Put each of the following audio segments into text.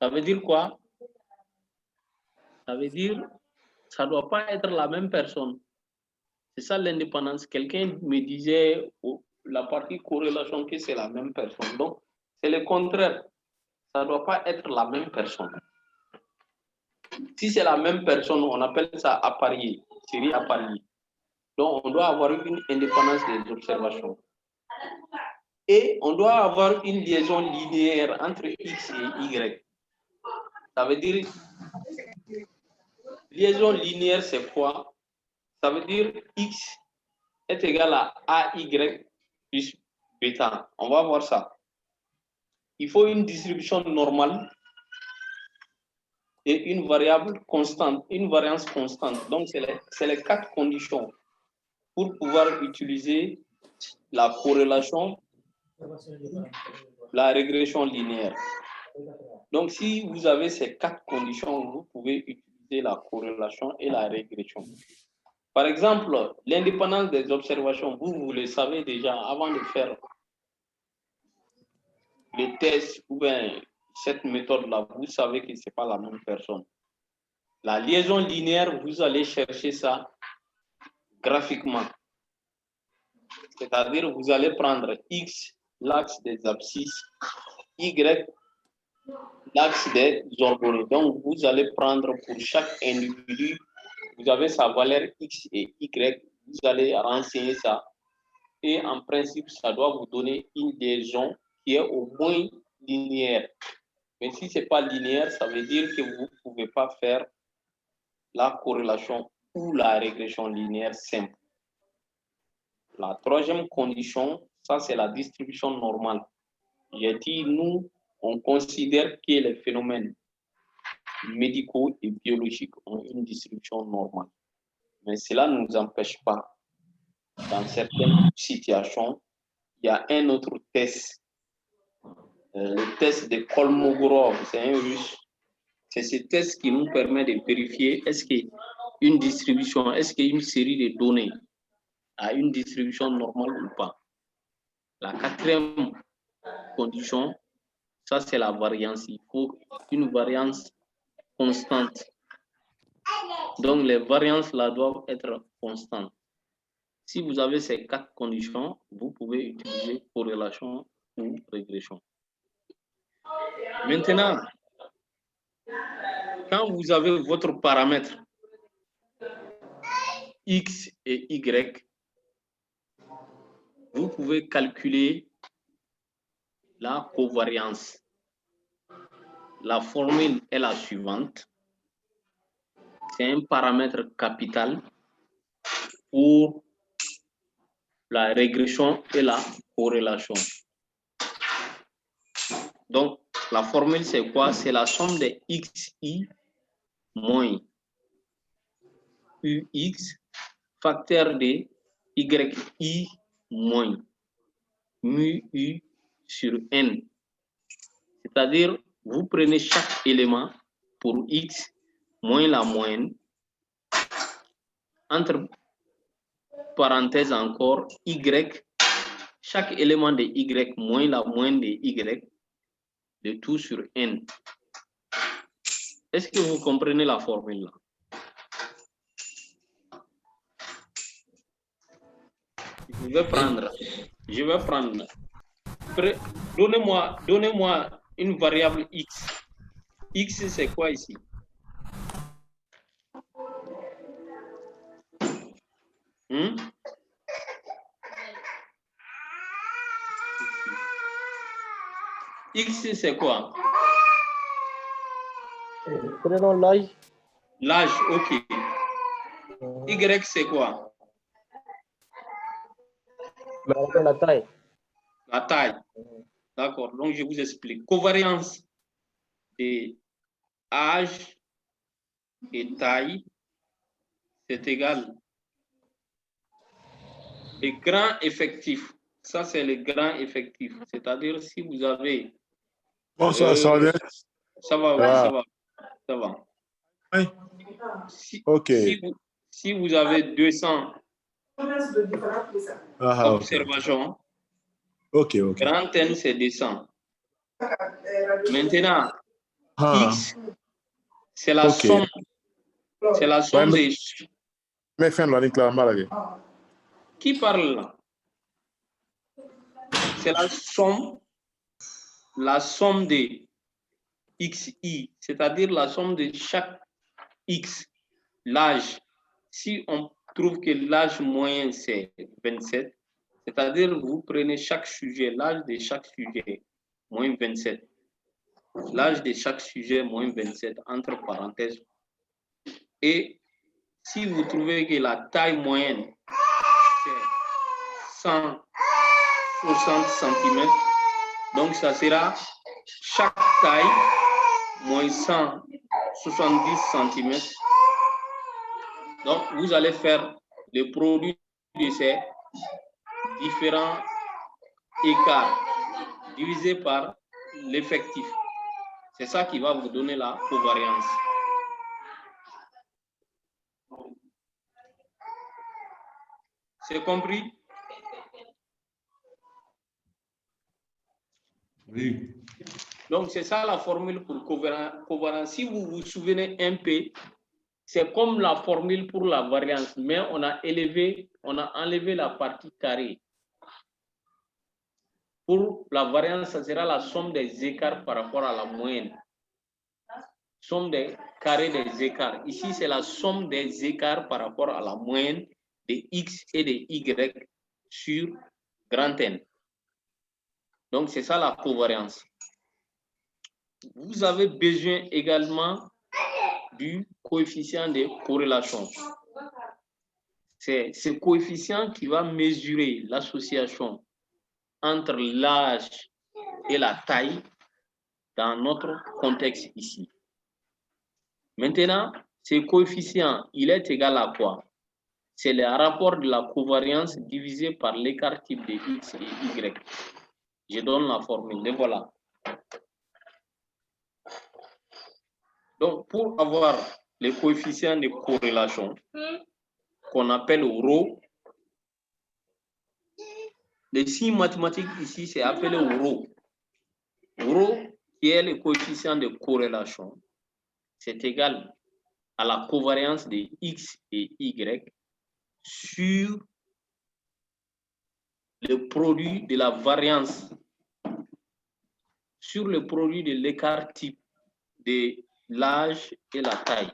Ça veut dire quoi? Ça veut dire ça ne doit pas être la même personne. C'est ça l'indépendance. Quelqu'un me disait la partie corrélation que c'est la même personne. Donc, c'est le contraire. Ça ne doit pas être la même personne. Si c'est la même personne, on appelle ça apparié, série appariée. Donc, on doit avoir une indépendance des observations. Et on doit avoir une liaison linéaire entre X et Y. Ça veut dire, liaison linéaire, c'est quoi? Ça veut dire X est égal à AY plus bêta. On va voir ça. Il faut une distribution normale et une variable constante, une variance constante. Donc, c'est les 4 conditions pour pouvoir utiliser la corrélation, la régression linéaire. Donc, si vous avez ces 4 conditions, vous pouvez utiliser la corrélation et la régression. Par exemple, l'indépendance des observations, vous le savez déjà avant de faire les tests ou bien cette méthode-là, vous savez que ce n'est pas la même personne. La liaison linéaire, vous allez chercher ça graphiquement. C'est-à-dire, vous allez prendre X, l'axe des abscisses, Y, l'axe des orgonées. Donc, vous allez prendre pour chaque individu, vous avez sa valeur X et Y, vous allez renseigner ça. Et en principe, ça doit vous donner une liaison qui est au moins linéaire. Mais si ce n'est pas linéaire, ça veut dire que vous ne pouvez pas faire la corrélation ou la régression linéaire simple. La troisième condition, ça c'est la distribution normale. J'ai dit, nous, on considère que les phénomènes médicaux et biologiques ont une distribution normale. Mais cela ne nous empêche pas. Dans certaines situations, il y a un autre test. Le test de Kolmogorov, c'est un russe. C'est ce test qui nous permet de vérifier est-ce qu'une distribution, est-ce qu'une série de données a une distribution normale ou pas. La quatrième condition, ça c'est la variance. Il faut une variance constante. Donc les variances là doivent être constantes. Si vous avez ces 4 conditions, vous pouvez utiliser corrélation ou régression. Maintenant, quand vous avez votre paramètre X et Y, vous pouvez calculer la covariance. La formule est la suivante. C'est un paramètre capital pour la régression et la corrélation. Donc, la formule, c'est quoi? C'est la somme des xi moins ux facteur de yi moins mu u sur n. C'est-à-dire, vous prenez chaque élément pour x moins la moyenne, entre parenthèses encore, y, chaque élément de y moins la moyenne de y, de tout sur n. Est-ce que vous comprenez la formule là? Je vais prendre. Donnez-moi une variable x. X, c'est quoi ici? X, c'est quoi? Prenons l'âge. L'âge, ok. Y, c'est quoi? La taille. La taille. D'accord, donc je vous explique. Covariance de âge et taille, c'est égal. Le grand effectif, ça c'est le grand effectif. C'est-à-dire si vous avez... Bonsoir, ça va bien? Ça va, oui, ça va. Ça va. Oui. Ok. Si vous avez 200 observations, ok. grand N c'est 200. Maintenant, X, c'est la somme. C'est la somme des... Mais fin de l'année, Qui parle là? C'est la somme de XI, c'est-à-dire la somme de chaque X, l'âge. Si on trouve que l'âge moyen c'est 27, c'est-à-dire vous prenez chaque sujet, l'âge de chaque sujet, moins 27. L'âge de chaque sujet, moins 27, entre parenthèses. Et si vous trouvez que la taille moyenne, c'est 160 cm, donc ça sera chaque taille moins 170 cm. Donc, vous allez faire le produit de ces différents écarts divisé par l'effectif. C'est ça qui va vous donner la covariance. C'est compris? Oui. Donc, c'est ça la formule pour covariance. Si vous vous souvenez un peu, c'est comme la formule pour la variance, mais on a enlevé la partie carrée. Pour la variance, ça sera la somme des écarts par rapport à la moyenne. Somme des carrés des écarts. Ici, c'est la somme des écarts par rapport à la moyenne de X et de Y sur grand N. Donc, c'est ça la covariance. Vous avez besoin également du coefficient de corrélation. C'est ce coefficient qui va mesurer l'association entre l'âge et la taille dans notre contexte ici. Maintenant, ce coefficient, il est égal à quoi? C'est le rapport de la covariance divisé par l'écart type de X et Y. Je donne la formule, et voilà. Donc, pour avoir le coefficient de corrélation qu'on appelle ρ, le signe mathématique ici, c'est appelé ρ. ρ, qui est le coefficient de corrélation, c'est égal à la covariance de X et Y sur le produit de la variance, sur le produit de l'écart type de l'âge et la taille.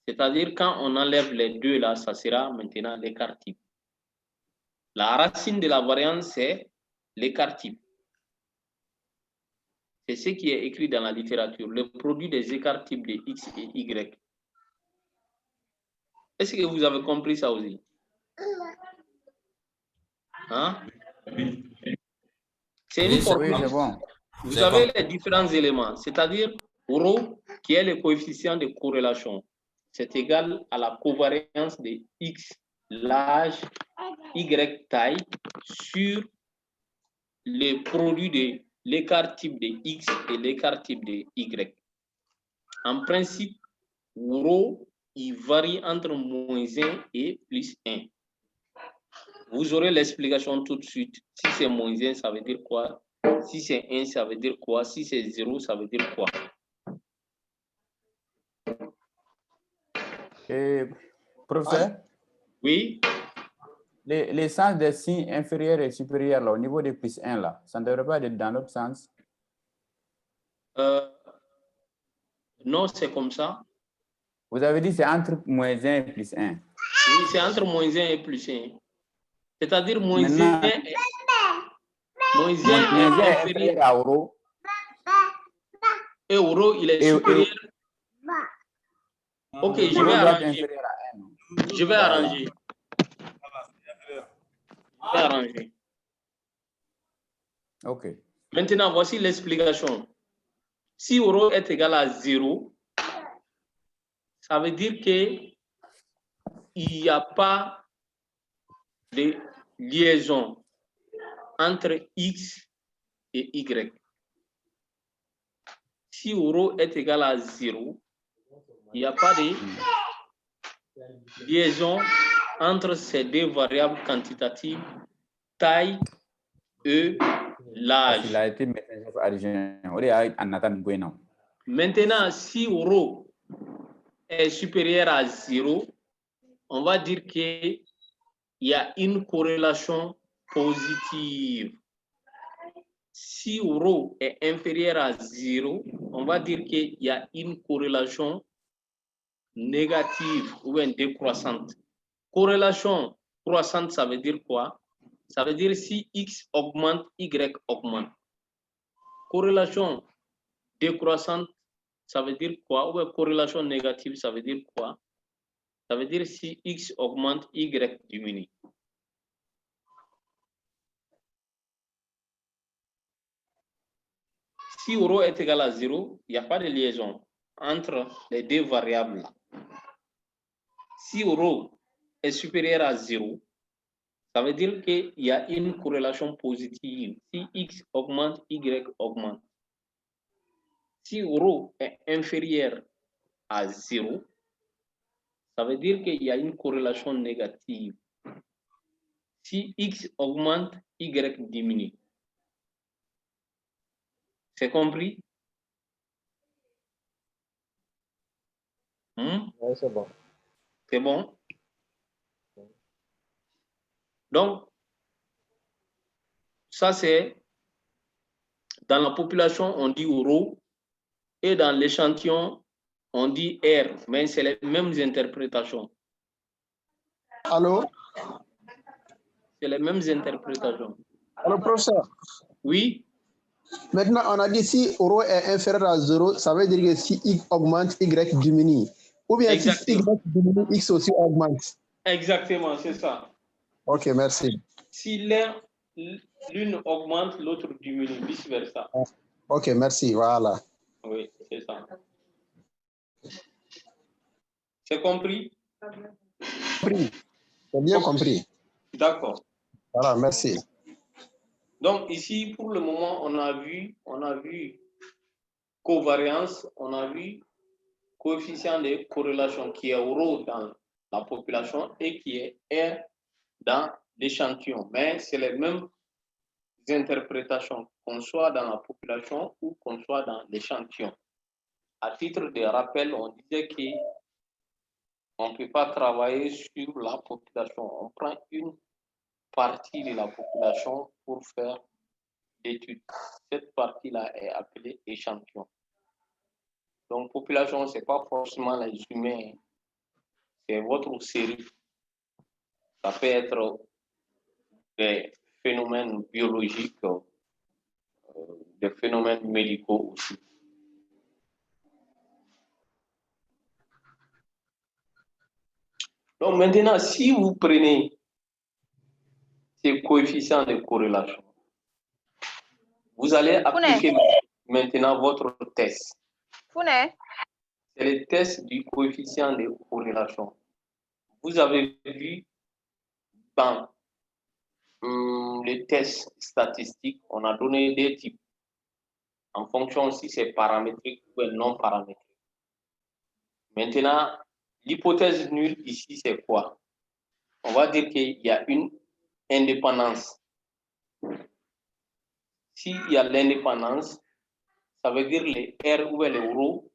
C'est-à-dire, quand on enlève les deux là, ça sera maintenant l'écart type. La racine de la variance, c'est l'écart type. C'est ce qui est écrit dans la littérature, le produit des écarts types de X et Y. Est-ce que vous avez compris ça aussi? Hein? C'est une formule. Oui, c'est bon. Vous avez les différents éléments, c'est-à-dire ρ, qui est le coefficient de corrélation. C'est égal à la covariance de X, l'âge, Y, taille, sur le produit de l'écart type de X et l'écart type de Y. En principe, ρ, il varie entre -1 et +1. Vous aurez l'explication tout de suite. Si c'est -1, ça veut dire quoi? Si c'est 1, ça veut dire quoi? Si c'est 0, ça veut dire quoi? Professeur? Oui? Les sens des signes inférieurs et supérieurs là, au niveau des +1 là, ça ne devrait pas être dans l'autre sens? Non, c'est comme ça. Vous avez dit c'est entre -1 et +1. Oui, c'est entre -1 et +1. C'est-à-dire -1 est inférieur à ρ. Et ρ, il est supérieur. Ok, je vais arranger. Je vais arranger. Ok. Maintenant, voici l'explication. Si ρ est égal à 0, ça veut dire qu'il n'y a pas de liaison entre X et Y. Si ρ est égal à 0, il n'y a pas de liaison entre ces deux variables quantitatives, taille et l'âge. Il a été médecin. Maintenant, si rho est supérieur à 0, on va dire qu'il y a une corrélation positive. Si rho est inférieur à 0, on va dire qu'il y a une corrélation négative ou bien décroissante. Corrélation croissante, ça veut dire quoi? Ça veut dire si X augmente, Y augmente. Corrélation décroissante, ça veut dire quoi? Ou bien corrélation négative, ça veut dire quoi? Ça veut dire si X augmente, Y diminue. Si rho est égal à 0, il n'y a pas de liaison entre les deux variables. Si rho est supérieur à 0, ça veut dire qu'il y a une corrélation positive. Si X augmente, Y augmente. Si rho est inférieur à 0, ça veut dire qu'il y a une corrélation négative. Si X augmente, Y diminue. C'est compris? Oui, c'est bon. C'est bon? Donc, ça c'est dans la population, on dit rho, et dans l'échantillon, on dit R, mais c'est les mêmes interprétations. Allô? C'est les mêmes interprétations. Allô, professeur? Oui? Maintenant, on a dit si rho est inférieur à 0, ça veut dire que si X augmente, Y diminue. Ou bien Exactement. si Y diminue, X aussi augmente. Exactement, c'est ça. Ok, merci. Si l'une augmente, l'autre diminue, vice-versa. Ok, merci, voilà. Oui, c'est ça. C'est compris? Compris. C'est bien compris. D'accord. Voilà, merci. Donc ici, pour le moment, on a vu covariance, on a vu coefficient de corrélation qui est rho dans la population et qui est R dans l'échantillon. Mais c'est les mêmes interprétations, qu'on soit dans la population ou qu'on soit dans l'échantillon. À titre de rappel, on disait qu'on ne peut pas travailler sur la population. On prend une partie de la population pour faire l'étude. Cette partie-là est appelée échantillon. Donc, population, ce n'est pas forcément les humains, c'est votre série. Ça peut être des phénomènes biologiques, des phénomènes médicaux aussi. Donc maintenant, si vous prenez ces coefficients de corrélation, vous allez appliquer maintenant votre test. C'est le test du coefficient de corrélation. Vous avez vu dans les tests statistiques, on a donné des types en fonction si c'est paramétrique ou non paramétrique. Maintenant, l'hypothèse nulle ici, c'est quoi? On va dire qu'il y a une indépendance. S'il y a l'indépendance, ça veut dire les R ou les rho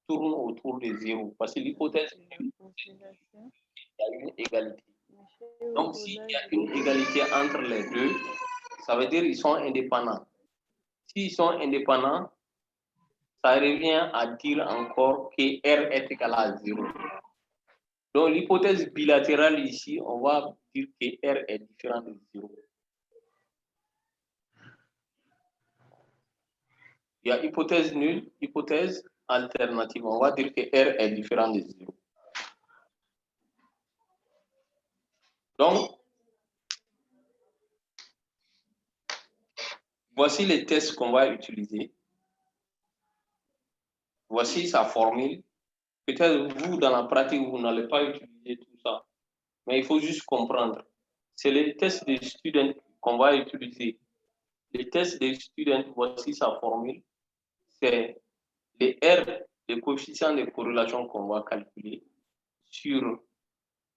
tournent autour de 0. Parce que l'hypothèse nulle, il y a une égalité. Donc, s'il y a une égalité entre les deux, ça veut dire qu'ils sont indépendants. S'ils sont indépendants, ça revient à dire encore que R est égal à 0. Donc, l'hypothèse bilatérale ici, on va dire que R est différent de 0. Il y a hypothèse nulle, hypothèse alternative. On va dire que R est différent de 0. Donc, voici les tests qu'on va utiliser. Voici sa formule. Peut-être vous, dans la pratique, vous n'allez pas utiliser tout ça. Mais il faut juste comprendre. C'est les tests des students qu'on va utiliser. Les tests des students, voici sa formule. C'est les R, les coefficients de corrélation qu'on va calculer sur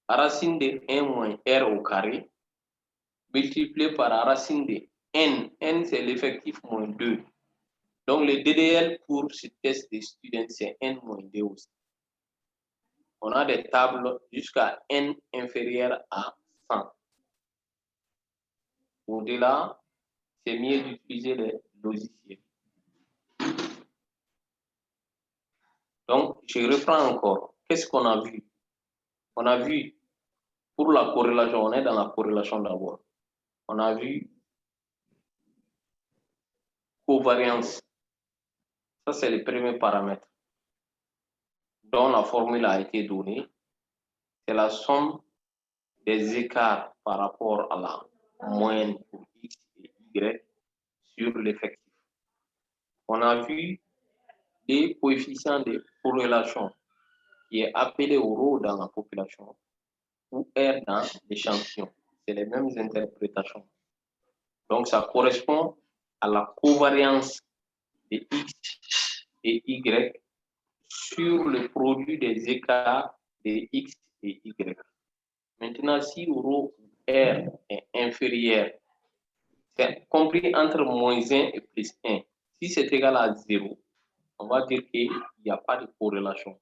racine de 1 moins R au carré, multiplié par racine de N. N, c'est l'effectif moins 2. Donc, le DDL pour ce test de student, c'est N-D aussi. On a des tables jusqu'à N inférieur à 100. Au-delà, c'est mieux d'utiliser les logiciels. Donc, je reprends encore. Qu'est-ce qu'on a vu? On a vu, pour la corrélation, on est dans la corrélation d'abord. On a vu covariance. Ça, c'est le premier paramètre dont la formule a été donnée. C'est la somme des écarts par rapport à la moyenne pour X et Y sur l'effectif. On a vu des coefficients de corrélation qui est appelé ρ dans la population ou R dans l'échantillon. C'est les mêmes interprétations. Donc, ça correspond à la covariance de X et Y sur le produit des écarts de X et Y. Maintenant, si ρ R est inférieur, c'est compris entre -1 et +1. Si c'est égal à 0, on va dire qu'il n'y a pas de corrélation,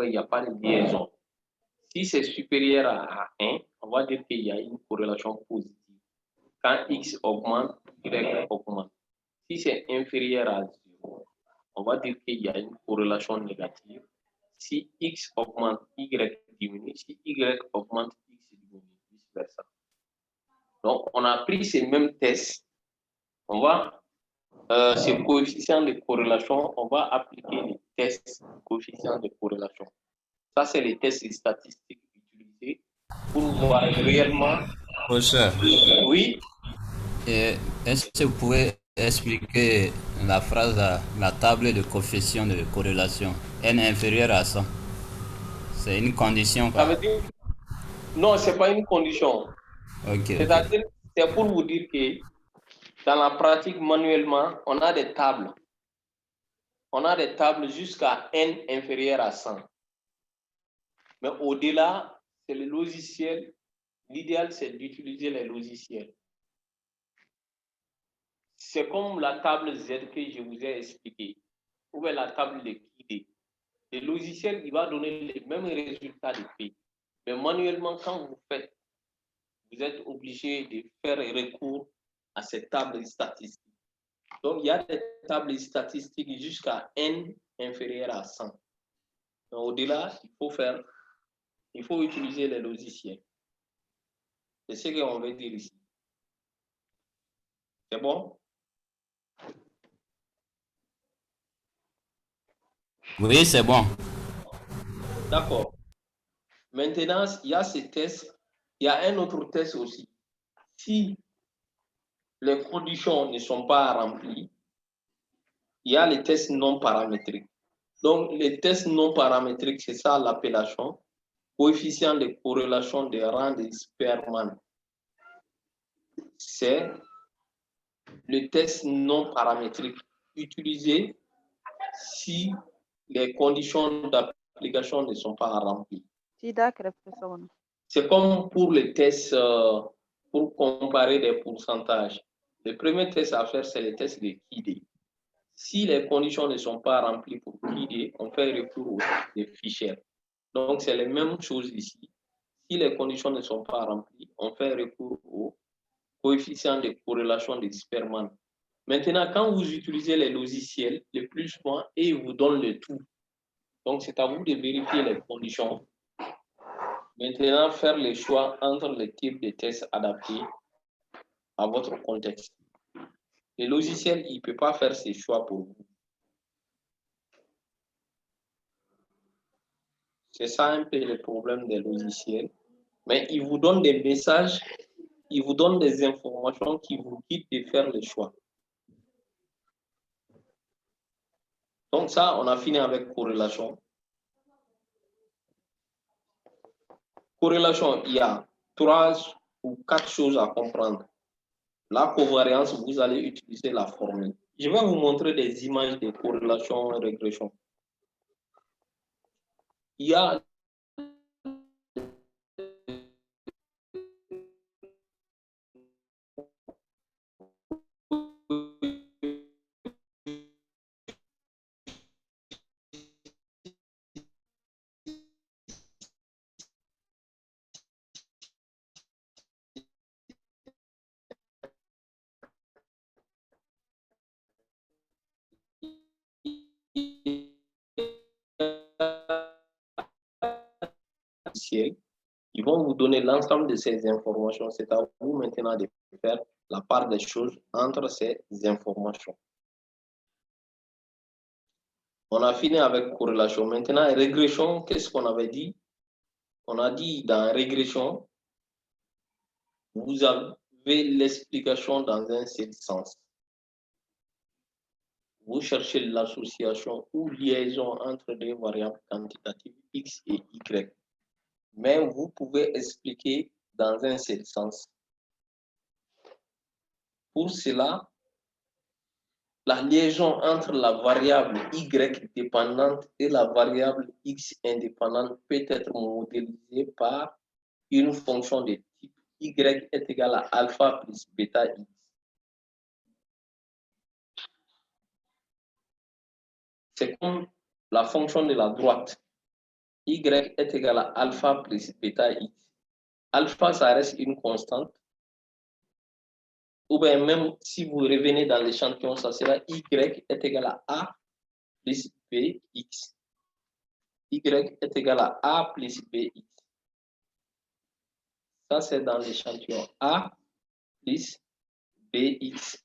il n'y a pas de liaison. Si c'est supérieur à 1, on va dire qu'il y a une corrélation positive. Quand X augmente, Y augmente. Si c'est inférieur à 0, on va dire qu'il y a une corrélation négative. Si X augmente, Y diminue. Si Y augmente, X diminue, vice-versa. Donc, on a pris ces mêmes tests. On va, ces coefficients de corrélation, on va appliquer les tests coefficients de corrélation. Ça, c'est les tests statistiques utilisés pour voir réellement. Professeur, Oui, est-ce que vous pouvez expliquer la phrase, la table de coefficient de corrélation n inférieur à 100? C'est une condition, ça quoi. veut dire. Non, ce n'est pas une condition. Ok. C'est-à-dire, c'est pour vous dire que dans la pratique, manuellement, on a des tables. On a des tables jusqu'à n inférieur à 100. Mais au-delà, c'est le logiciel. L'idéal, c'est d'utiliser les logiciels. C'est comme la table Z que je vous ai expliqué, ou bien la table de guidée. Le logiciel, il va donner les mêmes résultats de P. Mais manuellement, quand vous faites, vous êtes obligé de faire recours à cette table statistique. Donc, il y a des tables statistiques jusqu'à n inférieur à 100. Au-delà, il faut utiliser les logiciels. C'est ce qu'on veut dire ici. C'est bon? Oui, c'est bon. D'accord. Maintenant, il y a ces tests. Il y a un autre test aussi. Si les conditions ne sont pas remplies, il y a les tests non paramétriques. Donc, les tests non paramétriques, c'est ça l'appellation. Coefficient de corrélation des rangs de Spearman. C'est le test non paramétrique utilisé si les conditions d'application ne sont pas remplies. C'est comme pour les tests pour comparer des pourcentages. Le premier test à faire, c'est le test de KID. Si les conditions ne sont pas remplies pour KID, on fait recours au test de Fisher. Donc, c'est la même chose ici. Si les conditions ne sont pas remplies, on fait recours au coefficient de corrélation de Spearman. Maintenant, quand vous utilisez les logiciels, le plus souvent, et ils vous donnent le tout. Donc, c'est à vous de vérifier les conditions. Maintenant, faire le choix entre les types de tests adaptés à votre contexte. Le logiciel, il ne peut pas faire ces choix pour vous. C'est ça un peu le problème des logiciels. Mais il vous donne des messages, il vous donne des informations qui vous guident de faire le choix. Donc ça, on a fini avec corrélation. Corrélation, il y a 3 ou 4 choses à comprendre. La covariance, vous allez utiliser la formule. Je vais vous montrer des images de corrélation et régression. Il y a logiciel. Ils vont vous donner l'ensemble de ces informations. C'est à vous maintenant de faire la part des choses entre ces informations. On a fini avec corrélation. Maintenant, régression, qu'est-ce qu'on avait dit? On a dit dans régression, vous avez l'explication dans un seul sens. Vous cherchez l'association ou liaison entre des variables quantitatives X et Y. Mais vous pouvez expliquer dans un seul sens. Pour cela, la liaison entre la variable Y dépendante et la variable X indépendante peut être modélisée par une fonction de type Y est égal à alpha plus bêta X. C'est comme la fonction de la droite. Y est égal à alpha plus bêta X. Alpha, ça reste une constante. Ou bien même si vous revenez dans l'échantillon, ça sera Y est égal à A plus Bx. Y est égal à A plus Bx. Ça, c'est dans l'échantillon A plus Bx.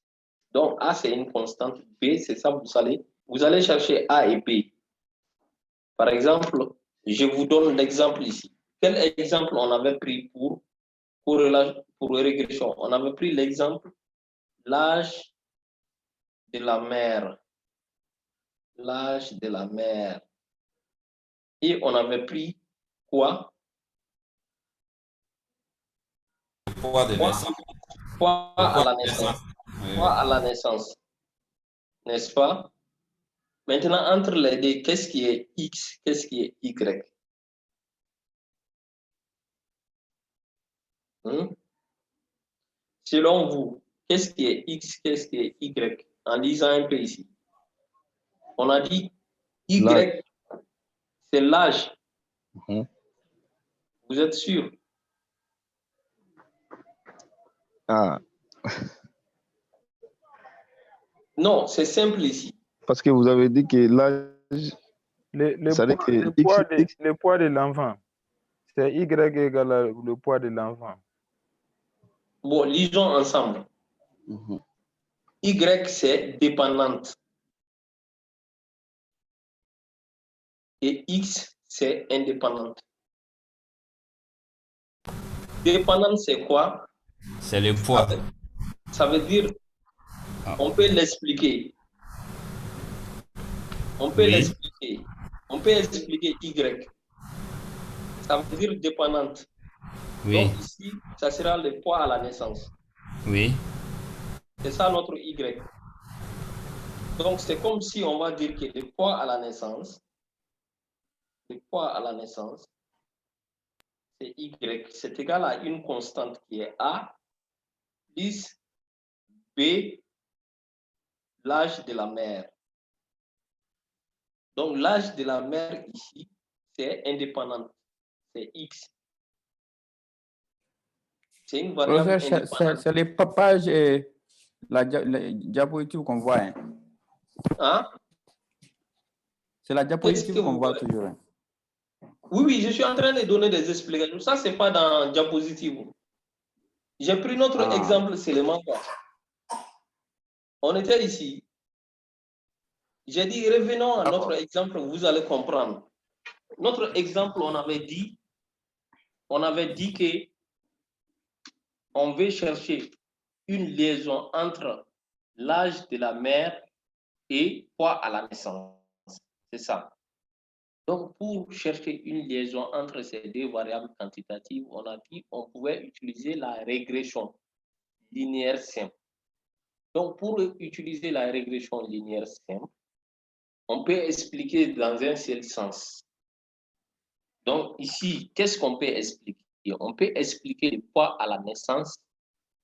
Donc, A, c'est une constante. B, c'est ça, vous allez chercher A et B. Par exemple, je vous donne l'exemple ici. Quel exemple on avait pris pour régression? On avait pris l'exemple l'âge de la mère. L'âge de la mère. Et on avait pris quoi? Poids de naissance. Poids à la naissance. Poids à la naissance. N'est-ce pas? Maintenant, entre les deux, qu'est-ce qui est X? Qu'est-ce qui est Y? Selon vous, qu'est-ce qui est X? Qu'est-ce qui est Y? En lisant un peu ici. On a dit Y, c'est l'âge. Vous êtes sûr? Ah. Non, c'est simple ici. Parce que vous avez dit que l'âge, le poids de l'enfant, c'est Y égale le poids de l'enfant. Bon, lisons ensemble. Y, c'est dépendante. Et X, c'est indépendante. Dépendante, c'est quoi? C'est le poids. Ça veut dire, on peut l'expliquer. On peut l'expliquer. On peut expliquer Y. Ça veut dire dépendante. Oui. Donc ici, ça sera le poids à la naissance. Oui. C'est ça notre Y. Donc c'est comme si on va dire que le poids à la naissance, c'est Y. C'est égal à une constante qui est A plus B, l'âge de la mère. Donc l'âge de la mère ici, c'est indépendant. C'est X. C'est une variable indépendante. C'est les pages et la diapositive qu'on voit. Hein? C'est la diapositive qu'on voit toujours. Oui, je suis en train de donner des explications. Ça, ce n'est pas dans diapositive. J'ai pris notre exemple seulement. On était ici. J'ai dit, revenons à notre exemple, vous allez comprendre. Notre exemple, on avait dit que on veut chercher une liaison entre l'âge de la mère et poids à la naissance. C'est ça. Donc, pour chercher une liaison entre ces deux variables quantitatives, on a dit qu'on pouvait utiliser la régression linéaire simple. Donc, pour utiliser la régression linéaire simple, on peut expliquer dans un seul sens. Donc, ici, qu'est-ce qu'on peut expliquer? On peut expliquer le poids à la naissance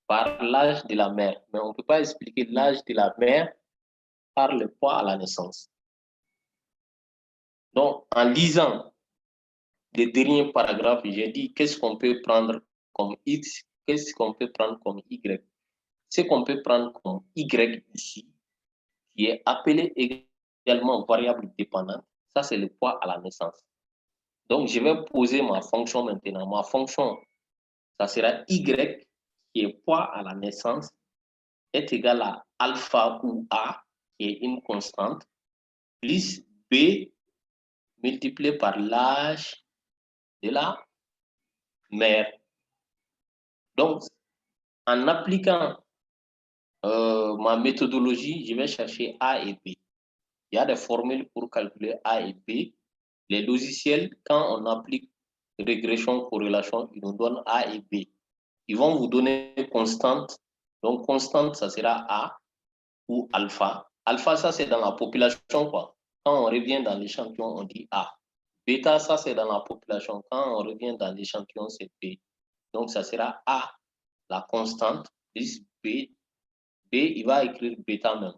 par l'âge de la mère, mais on ne peut pas expliquer l'âge de la mère par le poids à la naissance. Donc, en lisant les derniers paragraphes, j'ai dit qu'est-ce qu'on peut prendre comme X, qu'est-ce qu'on peut prendre comme Y. Ce qu'on peut prendre comme Y ici, qui est appelé également variable dépendante, ça c'est le poids à la naissance. Donc, je vais poser ma fonction maintenant. Ma fonction, ça sera y, qui est poids à la naissance, est égal à alpha ou a, qui est une constante, plus b multiplié par l'âge de la mère. Donc, en appliquant ma méthodologie, je vais chercher A et B. Il y a des formules pour calculer A et B. Les logiciels, quand on applique régression, corrélation, ils nous donnent A et B. Ils vont vous donner constante. Donc, constante, ça sera A ou alpha. Alpha, ça, c'est dans la population, quoi. Quand on revient dans l'échantillon, on dit A. Bêta, ça, c'est dans la population. Quand on revient dans l'échantillon, c'est B. Donc, ça sera A, la constante, plus B. B, il va écrire bêta même.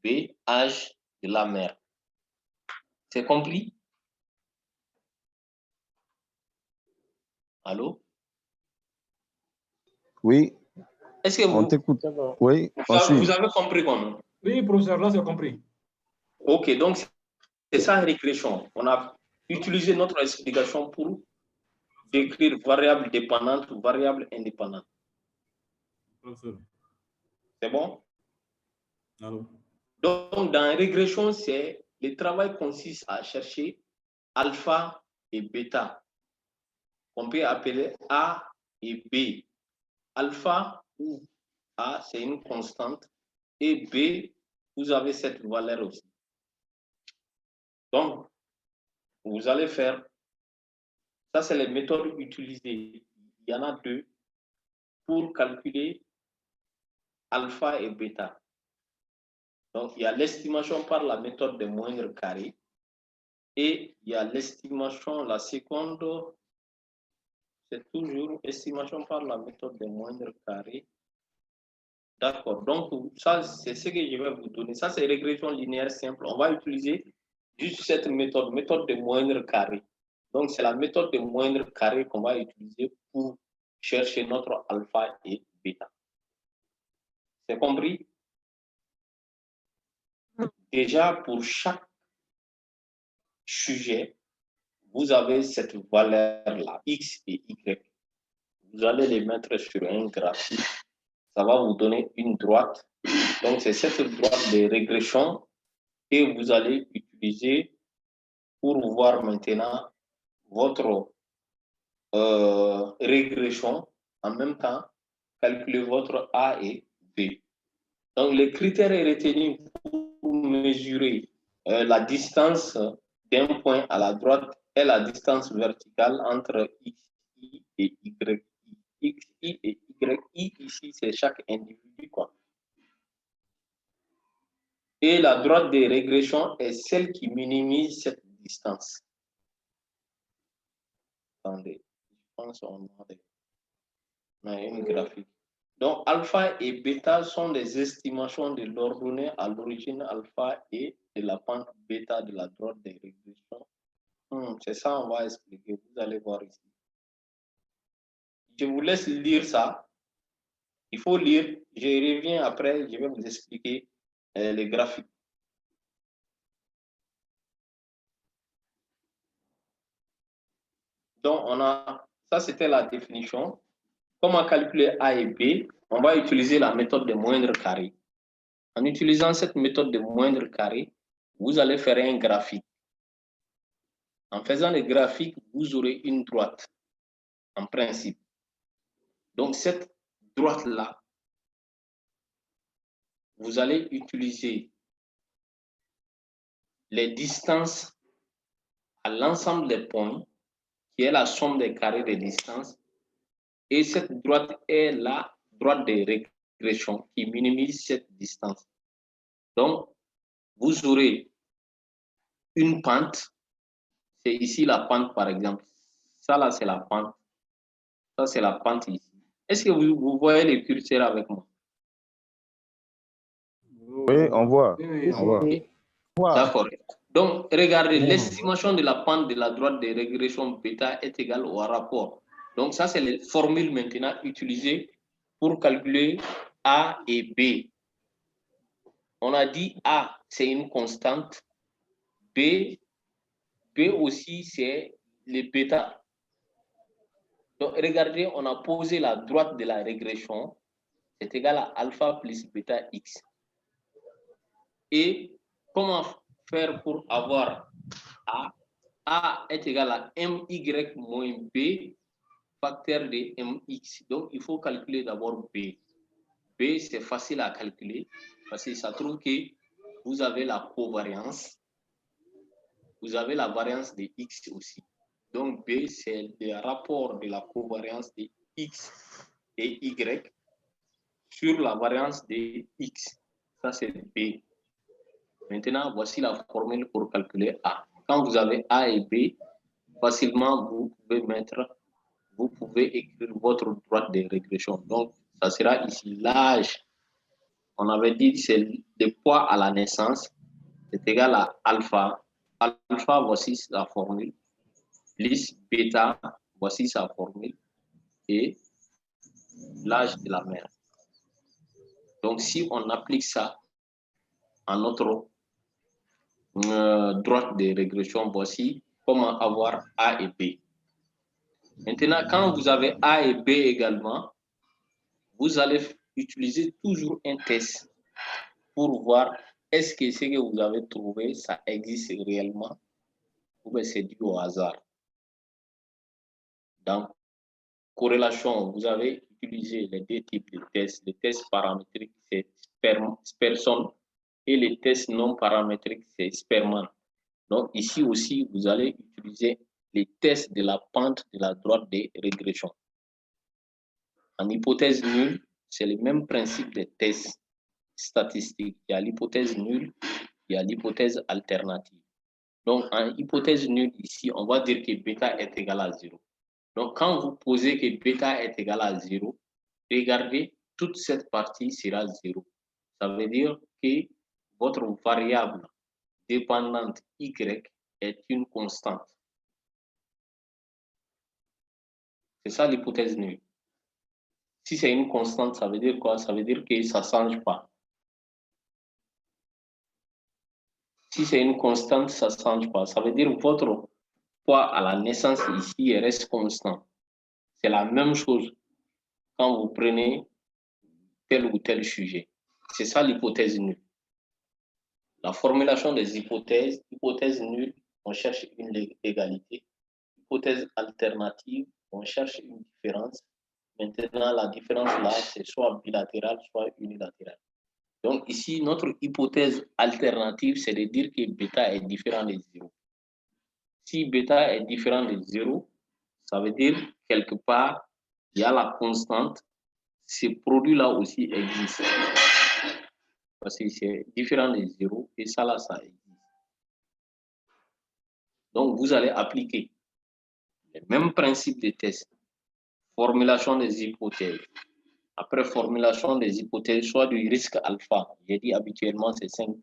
B, âge de la mère. C'est compris? Allô? Oui, Est-ce que on vous, t'écoute. C'est bon. Oui, on suit. vous avez compris quand même? Oui, professeur, là, c'est compris. Ok, donc c'est ça régression. On a utilisé notre explication pour décrire variable dépendante ou variable indépendante. Professeur. C'est bon? Allô? Donc, dans régression, le travail consiste à chercher alpha et bêta. On peut appeler A et B. Alpha ou A, c'est une constante. Et B, vous avez cette valeur aussi. Donc, vous allez faire, ça c'est les méthodes utilisées. Il y en a deux pour calculer alpha et bêta. Donc, il y a l'estimation par la méthode des moindres carrés et il y a l'estimation, la seconde, c'est toujours estimation par la méthode des moindres carrés. D'accord. Donc, ça, c'est ce que je vais vous donner. Ça, c'est régression linéaire simple. On va utiliser juste cette méthode, méthode de moindre carré. Donc, c'est la méthode de moindre carré qu'on va utiliser pour chercher notre alpha et bêta. C'est compris? Déjà, pour chaque sujet, vous avez cette valeur-là, X et Y. Vous allez les mettre sur un graphique. Ça va vous donner une droite. Donc, c'est cette droite de régression que vous allez utiliser pour voir maintenant votre régression. En même temps, calculer votre A et B. Donc, les critères retenus pour mesurer la distance d'un point à la droite est la distance verticale entre XI et YI. XI et YI, ici, c'est chaque individu, quoi. Et la droite de régression est celle qui minimise cette distance. Attendez, je pense qu'on a une graphique. Donc, alpha et bêta sont des estimations de l'ordonnée à l'origine alpha et de la pente bêta de la droite de régression. C'est ça, on va expliquer. Vous allez voir ici. Je vous laisse lire ça. Il faut lire. Je reviens après. Je vais vous expliquer les graphiques. Donc, ça, c'était la définition. Comment calculer A et B? On va utiliser la méthode de moindre carré. En utilisant cette méthode de moindre carré, vous allez faire un graphique. En faisant le graphique, vous aurez une droite, en principe. Donc, cette droite-là, vous allez utiliser les distances à l'ensemble des points, qui est la somme des carrés des distances. Et cette droite est la droite de régression qui minimise cette distance. Donc, vous aurez une pente. C'est ici la pente, par exemple. Ça, là, c'est la pente. Ça, c'est la pente ici. Est-ce que vous voyez les curseurs avec moi? Oui, on voit. Oui, On voit. D'accord. Donc, regardez, l'estimation de la pente de la droite de régression bêta est égale au rapport. Donc, ça, c'est les formules maintenant utilisées pour calculer A et B. On a dit A, c'est une constante. B aussi, c'est les bêta. Donc, regardez, on a posé la droite de la régression, c'est égal à alpha plus bêta x. Et comment faire pour avoir A? A est égal à my moins B facteur de mx. Donc, il faut calculer d'abord B. B, c'est facile à calculer parce que ça trouve que vous avez la covariance. Vous avez la variance de x aussi. Donc, B, c'est le rapport de la covariance de x et y sur la variance de x. Ça, c'est B. Maintenant, voici la formule pour calculer A. Quand vous avez A et B, facilement, vous pouvez écrire votre droite de régression. Donc, ça sera ici l'âge. On avait dit que c'est le poids à la naissance. C'est égal à alpha. Alpha, voici la formule. Plus bêta, voici sa formule. Et l'âge de la mère. Donc, si on applique ça à notre droite de régression, voici comment avoir A et B. Maintenant, quand vous avez A et B également, vous allez utiliser toujours un test pour voir est-ce que ce que vous avez trouvé, ça existe réellement ou bien c'est dû au hasard. Dans corrélation, vous avez utilisé les deux types de tests. Les tests paramétriques, c'est Spearson, et les tests non paramétriques, c'est Spearman. Donc ici aussi, vous allez utiliser les tests de la pente de la droite de régression. En hypothèse nulle, c'est le même principe des tests statistiques. Il y a l'hypothèse nulle, il y a l'hypothèse alternative. Donc en hypothèse nulle, ici, on va dire que bêta est égal à 0. Donc quand vous posez que bêta est égal à 0, regardez, toute cette partie sera 0. Ça veut dire que votre variable dépendante y est une constante. C'est ça l'hypothèse nulle. Si c'est une constante, ça veut dire quoi? Ça veut dire que ça ne change pas. Si c'est une constante, ça ne change pas. Ça veut dire que votre poids à la naissance ici reste constant. C'est la même chose quand vous prenez tel ou tel sujet. C'est ça l'hypothèse nulle. La formulation des hypothèses, hypothèse nulle, on cherche une égalité. Hypothèse alternative, on cherche une différence. Maintenant, la différence là, c'est soit bilatérale, soit unilatérale. Donc ici, notre hypothèse alternative, c'est de dire que bêta est différent de 0. Si bêta est différent de 0, ça veut dire quelque part, il y a la constante. Ce produit-là aussi existe. Parce que c'est différent de 0 et ça là, ça existe. Donc, vous allez appliquer le même principe de test. Formulation des hypothèses. Après formulation des hypothèses, soit du risque alpha, j'ai dit habituellement c'est 5%,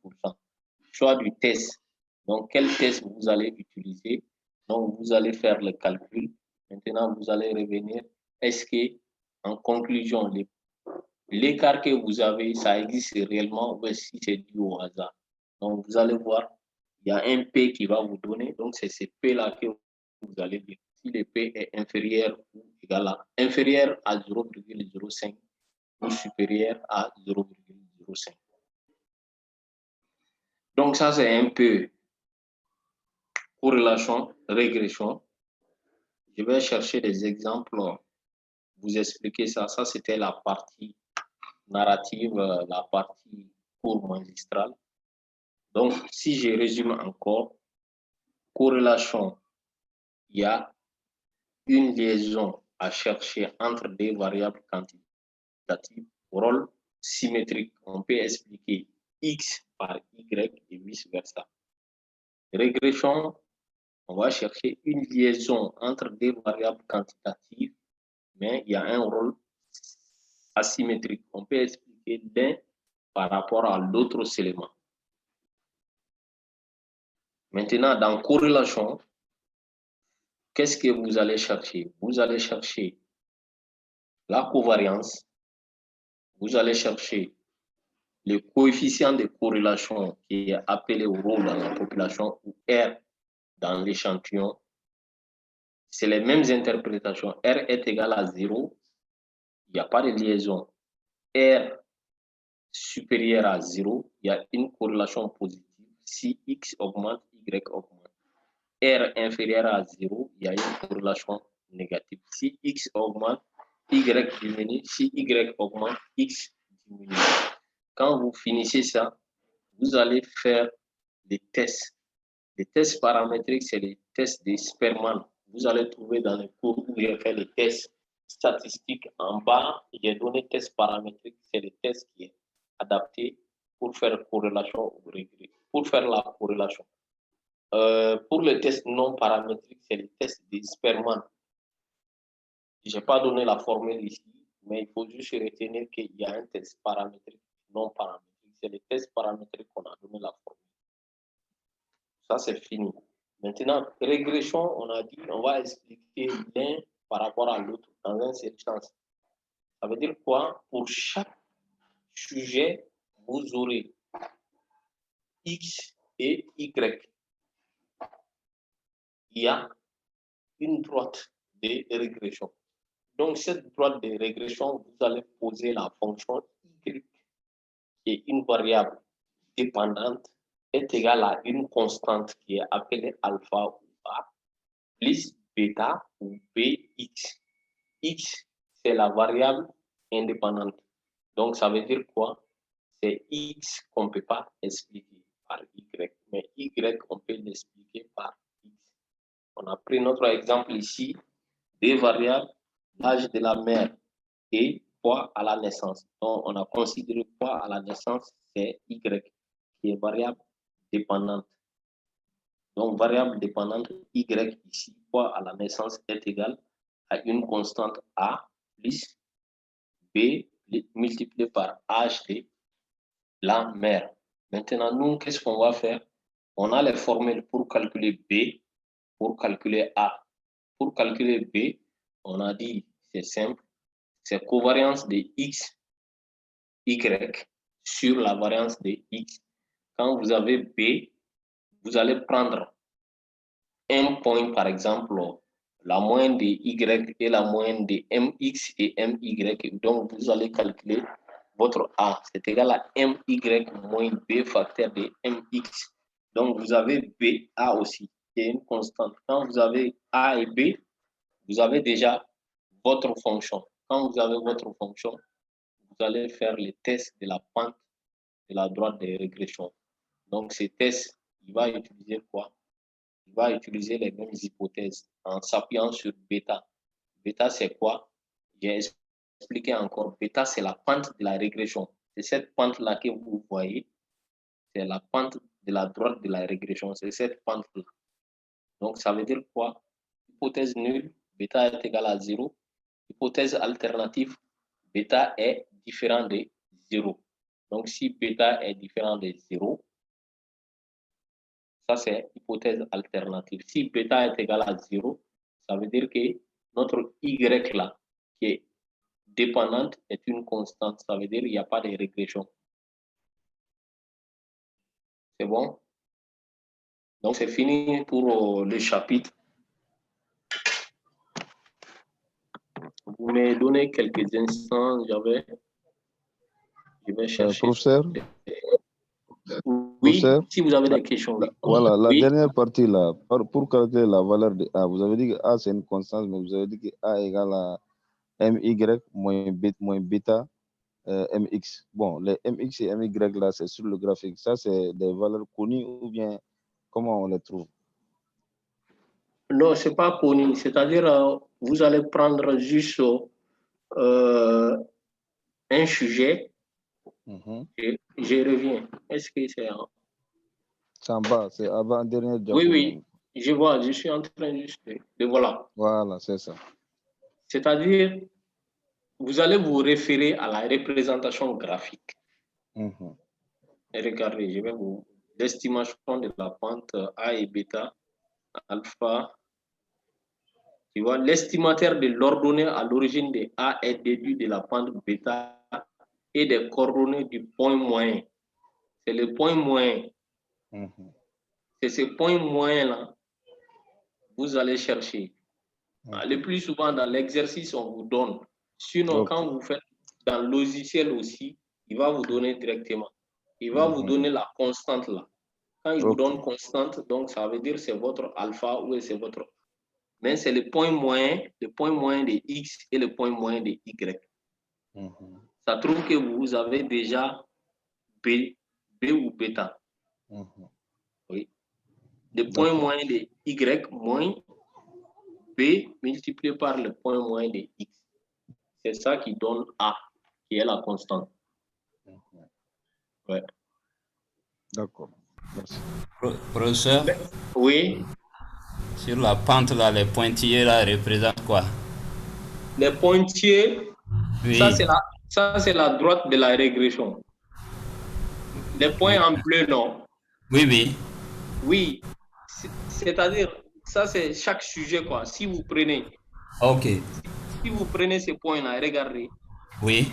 soit du test. Donc, quel test vous allez utiliser? Donc, vous allez faire le calcul. Maintenant, vous allez revenir. Est-ce que, en conclusion, l'écart que vous avez, ça existe réellement ou si c'est dû au hasard? Donc, vous allez voir, il y a un P qui va vous donner. Donc, c'est ce P-là que vous allez dire. Si le P est inférieur ou égal à 0,05 ou supérieur à 0,05. Donc, ça, c'est un peu corrélation, régression. Je vais chercher des exemples, vous expliquer ça. Ça, c'était la partie narrative, la partie cours magistral. Donc, si je résume encore, corrélation, il y a une liaison à chercher entre des variables quantitatives, rôle symétrique. On peut expliquer X par Y et vice-versa. Régression, on va chercher une liaison entre des variables quantitatives, mais il y a un rôle asymétrique. On peut expliquer l'un par rapport à l'autre élément. Maintenant, dans corrélation, qu'est-ce que vous allez chercher? Vous allez chercher la covariance, vous allez chercher le coefficient de corrélation qui est appelé rho dans la population ou R dans l'échantillon, c'est les mêmes interprétations. R est égal à 0, il n'y a pas de liaison. R supérieur à 0, il y a une corrélation positive. Si X augmente, Y augmente. R inférieur à 0, il y a une corrélation négative. Si X augmente, Y diminue. Si Y augmente, X diminue. Quand vous finissez ça, vous allez faire des tests. Les tests paramétriques, c'est les tests des Sperman. Vous allez trouver dans les cours où j'ai fait les tests statistiques en bas, j'ai donné tests paramétriques, c'est les tests qui est adapté pour faire corrélation ou régression, pour faire la corrélation. Pour les tests non paramétriques, c'est les tests des Sperman. Je n'ai pas donné la formule ici, mais il faut juste retenir qu'il y a un test paramétrique non paramétrique. C'est les tests paramétriques qu'on a donné la formule. Ça, c'est fini. Maintenant, régression, on a dit, on va expliquer l'un par rapport à l'autre dans un seul sens. Ça veut dire quoi? Pour chaque sujet, vous aurez X et Y. Il y a une droite de régression. Donc, cette droite de régression, vous allez poser la fonction Y, qui est une variable dépendante, est égale à une constante qui est appelée alpha ou A, plus bêta ou Bx. X, c'est la variable indépendante. Donc, ça veut dire quoi? C'est X qu'on ne peut pas expliquer par Y, mais Y, on peut l'expliquer par X. On a pris notre exemple ici, des variables, l'âge de la mère et poids à la naissance. Donc, on a considéré poids à la naissance, c'est Y, qui est variable dépendante. Donc, variable dépendante Y ici, poids à la naissance est égal à une constante A plus B multiplié par H de la mère. Maintenant, nous, qu'est-ce qu'on va faire? On a les formules pour calculer B, pour calculer A. Pour calculer B, on a dit, c'est simple, c'est covariance de X, Y sur la variance de X. Quand vous avez B, vous allez prendre un point, par exemple, la moyenne de Y et la moyenne de MX et MY. Donc, vous allez calculer votre A. C'est égal à MY moins B facteur de MX. Donc, vous avez BA aussi, qui est une constante. Quand vous avez A et B, vous avez déjà votre fonction. Quand vous avez votre fonction, vous allez faire les tests de la pente de la droite de régression. Donc, ces tests, il va utiliser quoi? Il va utiliser les mêmes hypothèses en s'appuyant sur bêta. Bêta, c'est quoi? J'ai expliqué encore. Bêta, c'est la pente de la régression. C'est cette pente-là que vous voyez. C'est la pente de la droite de la régression. C'est cette pente-là. Donc, ça veut dire quoi? Hypothèse nulle, bêta est égal à 0. Hypothèse alternative, bêta est différent de 0. Donc, si bêta est différent de 0, ça, c'est hypothèse alternative. Si bêta est égal à 0, ça veut dire que notre Y là, qui est dépendante, est une constante. Ça veut dire qu'il n'y a pas de régression. C'est bon? Donc, c'est fini pour le chapitre. Vous me donnez quelques instants, je vais chercher. Professeur? Oui, professeur, si vous avez des questions. Voilà, la oui. dernière partie là, pour calculer la valeur de A, vous avez dit que A c'est une constante, mais vous avez dit que A égale à MY moins bêta MX. Bon, les MX et MY là, c'est sur le graphique. Ça, c'est des valeurs connues ou bien comment on les trouve? Non, ce n'est pas connu. C'est-à-dire, vous allez prendre juste un sujet. Et je reviens. Est-ce que c'est en... C'est en bas, c'est avant-dernier diapo. Oui, oui, je vois, je suis en train juste de voilà. Voilà, c'est ça. C'est-à-dire, vous allez vous référer à la représentation graphique. Et regardez, je vais vous... L'estimation de la pente A et bêta, alpha. Tu vois, l'estimataire de l'ordonnée à l'origine de A est déduit de la pente bêta et des coordonnées du point moyen. C'est le point moyen. C'est ce point moyen-là, vous allez chercher. Le plus souvent, dans l'exercice, on vous donne. Sinon, quand vous faites dans le logiciel aussi, il va vous donner directement. Il va vous donner la constante là. Quand il vous donne constante, donc ça veut dire c'est votre alpha ou c'est votre... Mais c'est le point moyen de X et le point moyen de Y. Ça trouve que vous avez déjà B ou bêta. Oui. Le point moyen de Y moins B multiplié par le point moyen de X. C'est ça qui donne A, qui est la constante. Ouais. D'accord. Merci. Professeur, Oui. sur la pente, là, les pointillés là, représentent quoi? Les pointillés, Oui. ça c'est la droite de la régression. Les points en bleu, non? Oui, oui. Oui. C'est-à-dire, ça c'est chaque sujet, quoi. Si vous prenez... Ok. Si vous prenez ces points-là, regardez. Oui.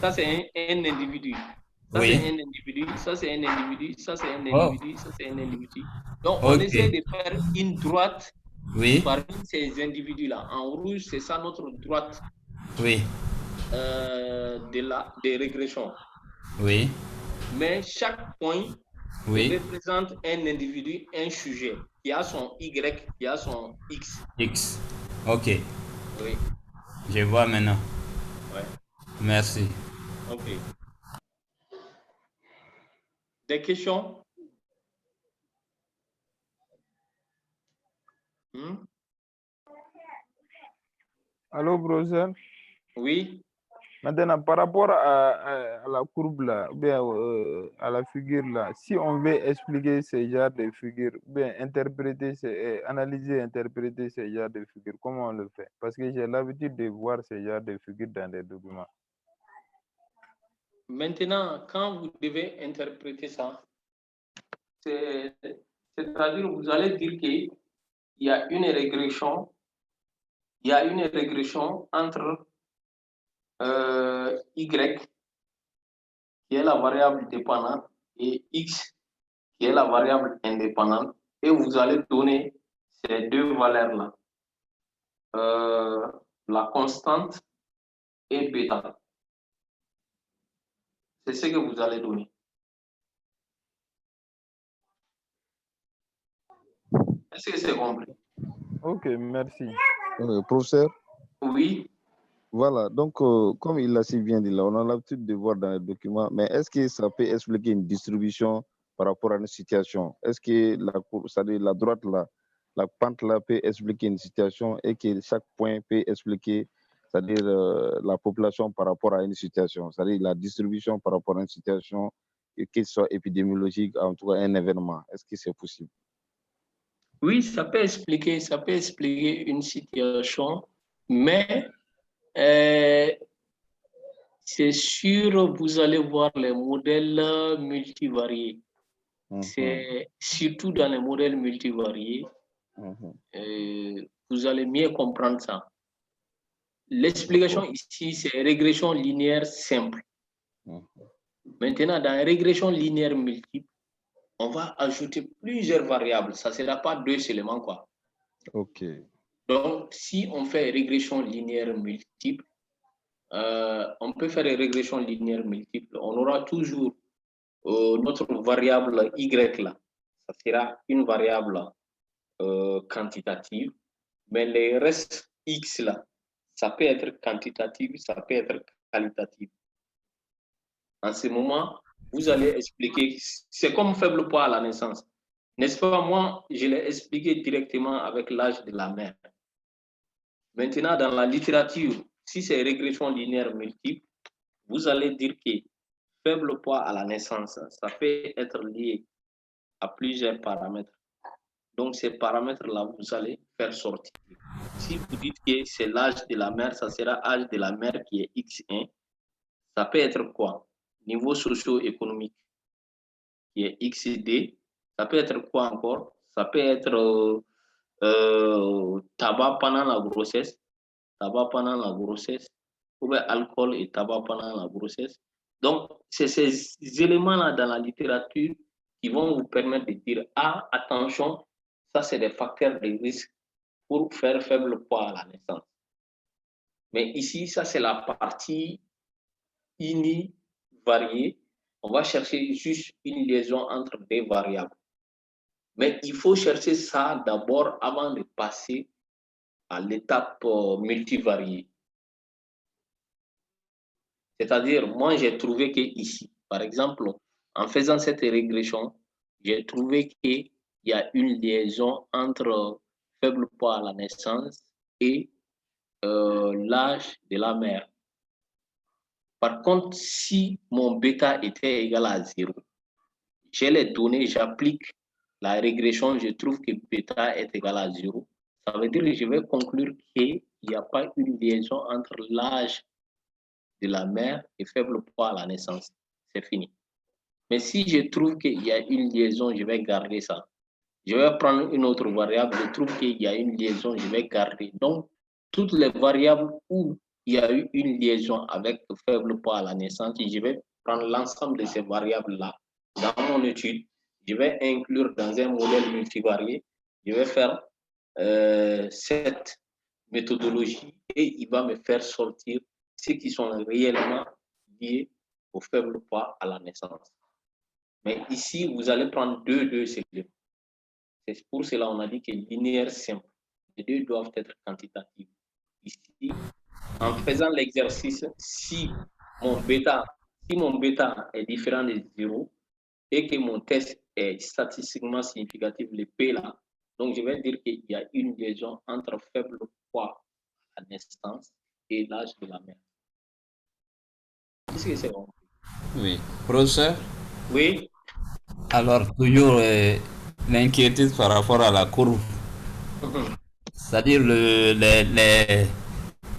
Ça c'est un individu. Ça Oui. c'est un individu, ça c'est un individu, ça c'est un individu, ça c'est un individu. Donc on Ok. essaie de faire une droite Oui. parmi ces individus-là. En rouge, c'est ça notre droite Oui. de régression. Oui. Mais chaque point Oui. représente un individu, un sujet, qui a son Y, qui a son X. X. Ok. Oui. Je vois maintenant. Ouais. Merci. Ok. Des questions? Allô, professeur? Oui. Maintenant, par rapport à la courbe là, ou bien à la figure là, si on veut expliquer ces genres de figures, ou bien analyser, interpréter ces genres de figures, comment on le fait? Parce que j'ai l'habitude de voir ces genres de figures dans des documents. Maintenant, quand vous devez interpréter ça, c'est-à-dire vous allez dire qu'il y a une régression, entre Y, qui est la variable dépendante, et X, qui est la variable indépendante, et vous allez donner ces deux valeurs-là, la constante et bêta. C'est ce que vous allez donner. Est-ce que c'est compris? Ok, merci. Professeur? Oui. Voilà, donc comme il l'a si bien dit là, on a l'habitude de voir dans les documents, mais est-ce que ça peut expliquer une distribution par rapport à une situation? Est-ce que c'est-à-dire la droite là, la pente là peut expliquer une situation et que chaque point peut expliquer, c'est-à-dire la population par rapport à une situation, c'est-à-dire la distribution par rapport à une situation, qu'elle soit épidémiologique, en tout cas un événement. Est-ce que c'est possible? Oui, ça peut expliquer une situation, mais c'est sûr, vous allez voir les modèles multivariés. C'est surtout dans les modèles multivariés, vous allez mieux comprendre ça. L'explication ici, c'est régression linéaire simple. Maintenant, dans la régression linéaire multiple, on va ajouter plusieurs variables. Ça ne sera pas deux seulement, quoi. Ok. Donc, si on fait régression linéaire multiple, on peut faire une régression linéaire multiple. On aura toujours notre variable Y là. Ça sera une variable quantitative, mais le reste X là, ça peut être quantitatif, ça peut être qualitatif. En ce moment, vous allez expliquer, c'est comme faible poids à la naissance. N'est-ce pas? Moi, je l'ai expliqué directement avec l'âge de la mère. Maintenant, dans la littérature, si c'est régression linéaire multiple, vous allez dire que faible poids à la naissance, ça peut être lié à plusieurs paramètres. Donc, ces paramètres-là, vous allez faire sortir. Si vous dites que c'est l'âge de la mère, ça sera l'âge de la mère qui est X1. Ça peut être quoi? Niveau socio-économique qui est XD. Ça peut être quoi encore? Ça peut être tabac pendant la grossesse. Tabac pendant la grossesse. Ou bien alcool et tabac pendant la grossesse. Donc, c'est ces éléments-là dans la littérature qui vont vous permettre de dire, ah, attention, ça c'est des facteurs de risque pour faire faible poids à la naissance. Mais ici, ça c'est la partie univariée. On va chercher juste une liaison entre des variables. Mais il faut chercher ça d'abord avant de passer à l'étape multivariée. C'est-à-dire, moi, j'ai trouvé que ici, par exemple, en faisant cette régression, j'ai trouvé qu'il y a une liaison entre faible poids à la naissance et l'âge de la mère. Par contre, si mon bêta était égal à 0, j'ai les données, j'applique la régression, je trouve que bêta est égal à 0. Ça veut dire que je vais conclure qu'il n'y a pas une liaison entre l'âge de la mère et faible poids à la naissance. C'est fini. Mais si je trouve qu'il y a une liaison, je vais garder ça. Je vais prendre une autre variable, je trouve qu'il y a une liaison, je vais garder. Donc, toutes les variables où il y a eu une liaison avec faible poids à la naissance, je vais prendre l'ensemble de ces variables-là dans mon étude. Je vais inclure dans un modèle multivarié. Je vais faire cette méthodologie et il va me faire sortir ceux qui sont réellement liés au faible poids à la naissance. Mais ici, vous allez prendre deux éléments. C'est pour cela qu'on a dit que linéaire simple. Les deux doivent être quantitatifs. Ici, en faisant l'exercice, si mon bêta est différent de 0 et que mon test est statistiquement significatif, le P là, donc je vais dire qu'il y a une liaison entre faible poids à naissance et l'âge de la mère. Est-ce que c'est bon? Oui. Professeur? Oui. Alors, toujours l'inquiétude par rapport à la courbe. C'est-à-dire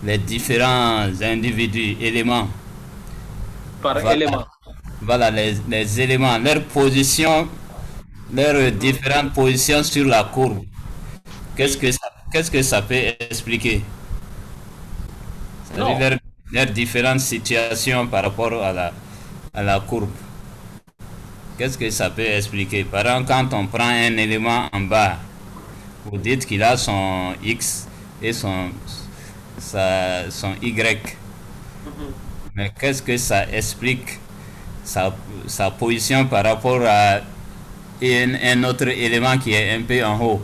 les différents individus, éléments. Par élément. Voilà, les éléments, leur position, leurs différentes positions sur la courbe. Qu'est-ce que ça peut expliquer? C'est-à-dire leurs différentes situations par rapport à la courbe. Qu'est-ce que ça peut expliquer? Par exemple, quand on prend un élément en bas, vous dites qu'il a son X et son Y. Mais qu'est-ce que ça explique sa position par rapport à un autre élément qui est un peu en haut?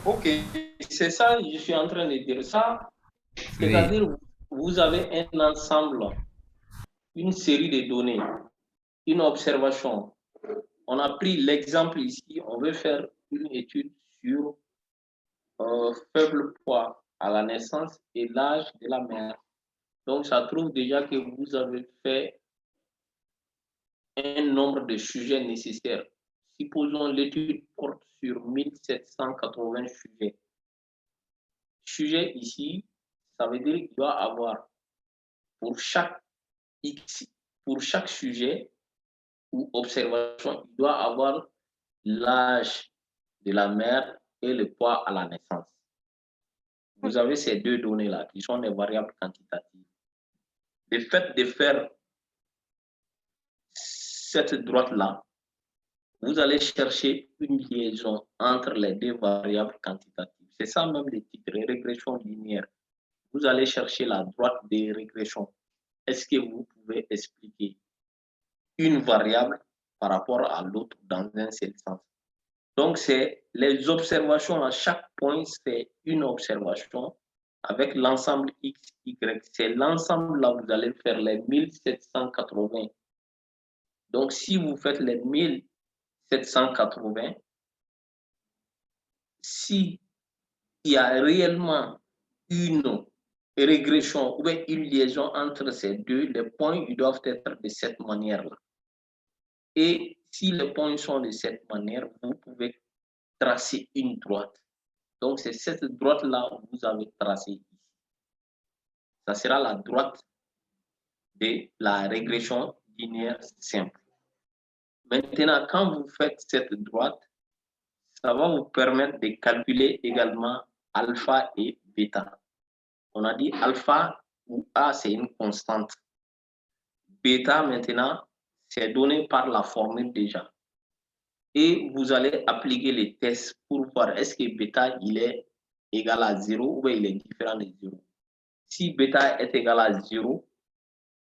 Ok, c'est ça, je suis en train de dire ça. C'est-à-dire, vous avez un ensemble, une série de données, une observation. On a pris l'exemple ici, on veut faire une étude sur faible poids à la naissance et l'âge de la mère. Donc, ça trouve déjà que vous avez fait un nombre de sujets nécessaires. Supposons l'étude porte sur 1780 sujets. Sujet ici, ça veut dire qu'il doit avoir pour chaque sujet ou observation, il doit avoir l'âge de la mère et le poids à la naissance. Vous avez ces deux données-là qui sont des variables quantitatives. Le fait de faire cette droite-là, vous allez chercher une liaison entre les deux variables quantitatives. C'est ça même le titre, régression linéaire. Vous allez chercher la droite des régressions. Est-ce que vous pouvez expliquer une variable par rapport à l'autre dans un seul sens? Donc, c'est les observations à chaque point, c'est une observation avec l'ensemble X, Y. C'est l'ensemble là, vous allez faire les 1780. Donc, si vous faites les 1780, s'il y a réellement une régression ou une liaison entre ces deux, les points ils doivent être de cette manière-là. Et si les points sont de cette manière, vous pouvez tracer une droite. Donc, c'est cette droite-là que vous avez tracée ici. Ça sera la droite de la régression linéaire simple. Maintenant, quand vous faites cette droite, ça va vous permettre de calculer également alpha et bêta. On a dit alpha ou A, c'est une constante. Bêta, maintenant, c'est donné par la formule déjà. Et vous allez appliquer les tests pour voir est-ce que bêta, il est égal à 0 ou bien il est différent de 0. Si bêta est égal à 0,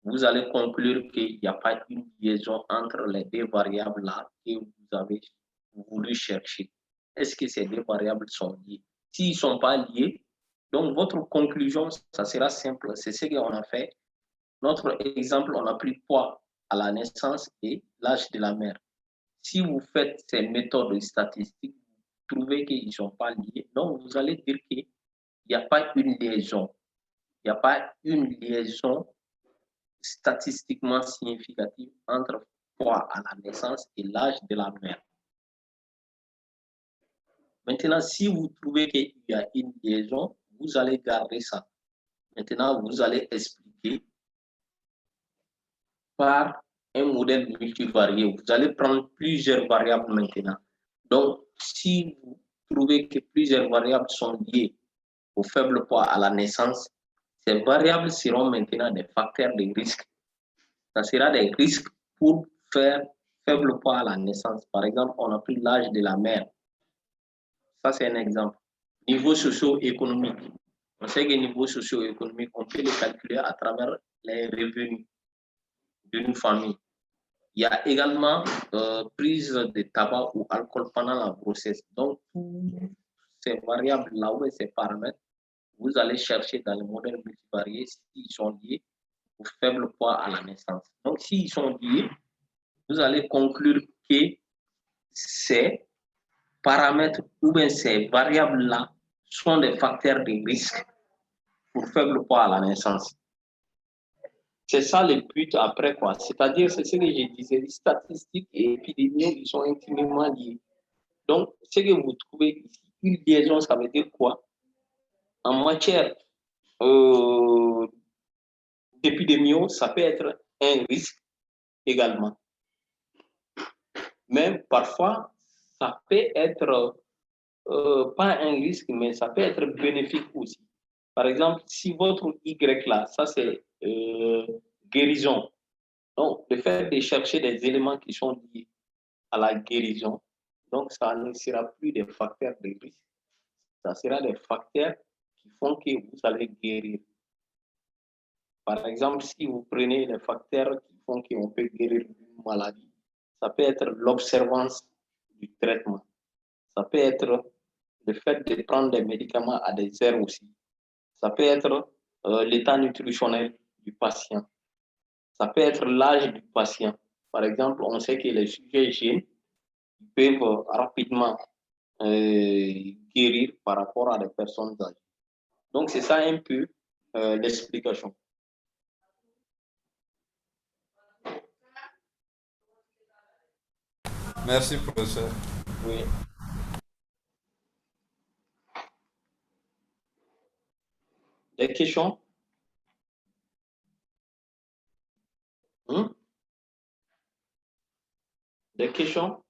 vous allez conclure qu'il n'y a pas une liaison entre les deux variables-là que vous avez voulu chercher. Est-ce que ces deux variables sont liées? S'ils ne sont pas liés, donc votre conclusion, ça sera simple. C'est ce qu'on a fait. Notre exemple, on a pris poids à la naissance et l'âge de la mère. Si vous faites ces méthodes statistiques, vous trouvez qu'ils ne sont pas liés, donc vous allez dire qu'il n'y a pas une liaison. Il n'y a pas une liaison statistiquement significative entre poids à la naissance et l'âge de la mère. Maintenant, si vous trouvez qu'il y a une liaison, vous allez garder ça. Maintenant, vous allez expliquer par un modèle multivarié. Vous allez prendre plusieurs variables maintenant. Donc, si vous trouvez que plusieurs variables sont liées au faible poids à la naissance, ces variables seront maintenant des facteurs de risque. Ça sera des risques pour faire faible poids à la naissance. Par exemple, on a pris l'âge de la mère. Ça, c'est un exemple. Niveau socio-économique. On sait que niveau socio-économique, on peut le calculer à travers les revenus d'une famille. Il y a également prise de tabac ou alcool pendant la grossesse. Donc, tous ces variables-là ou ces paramètres, vous allez chercher dans le modèle multivarié s'ils sont liés au faible poids à la naissance. Donc, s'ils sont liés, vous allez conclure que ces paramètres ou bien ces variables-là sont des facteurs de risque pour faible poids à la naissance. C'est ça le but après quoi. C'est-à-dire, c'est ce que je disais, les statistiques et épidémies, ils sont intimement liés. Donc, ce que vous trouvez ici, une liaison, ça veut dire quoi? En matière d'épidémie, ça peut être un risque également. Mais parfois, ça peut être pas un risque, mais ça peut être bénéfique aussi. Par exemple, si votre Y là, ça c'est guérison. Donc, le fait de chercher des éléments qui sont liés à la guérison, donc ça ne sera plus des facteurs de risque. Ça sera des facteurs qui font que vous allez guérir. Par exemple, si vous prenez les facteurs qui font qu'on peut guérir d'une maladie, ça peut être l'observance du traitement. Ça peut être le fait de prendre des médicaments à des heures aussi. Ça peut être l'état nutritionnel du patient. Ça peut être l'âge du patient. Par exemple, on sait que les sujets jeunes peuvent rapidement guérir par rapport à des personnes âgées. Donc, c'est ça un peu l'explication. Merci, professeur. Oui. Des questions? Des questions?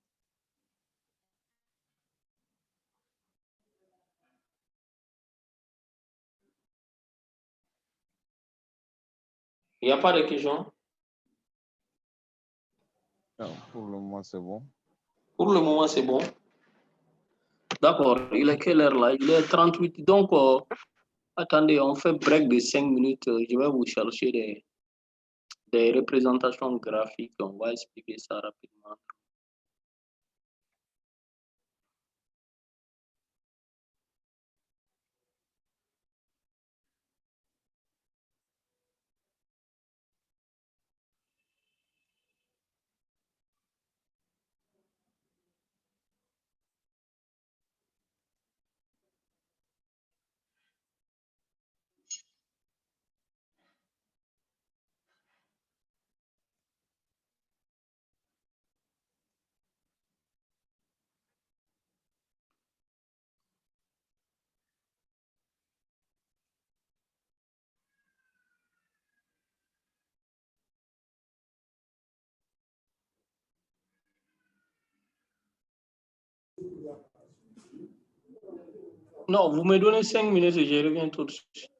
Il n'y a pas de questions? Non, pour le moment, c'est bon. Pour le moment, c'est bon. D'accord. Il est quelle heure là? Il est 38. Donc, attendez, on fait break de 5 minutes. Je vais vous chercher des représentations graphiques. On va expliquer ça rapidement. Non, vous me donnez 5 minutes et je reviens tout de suite.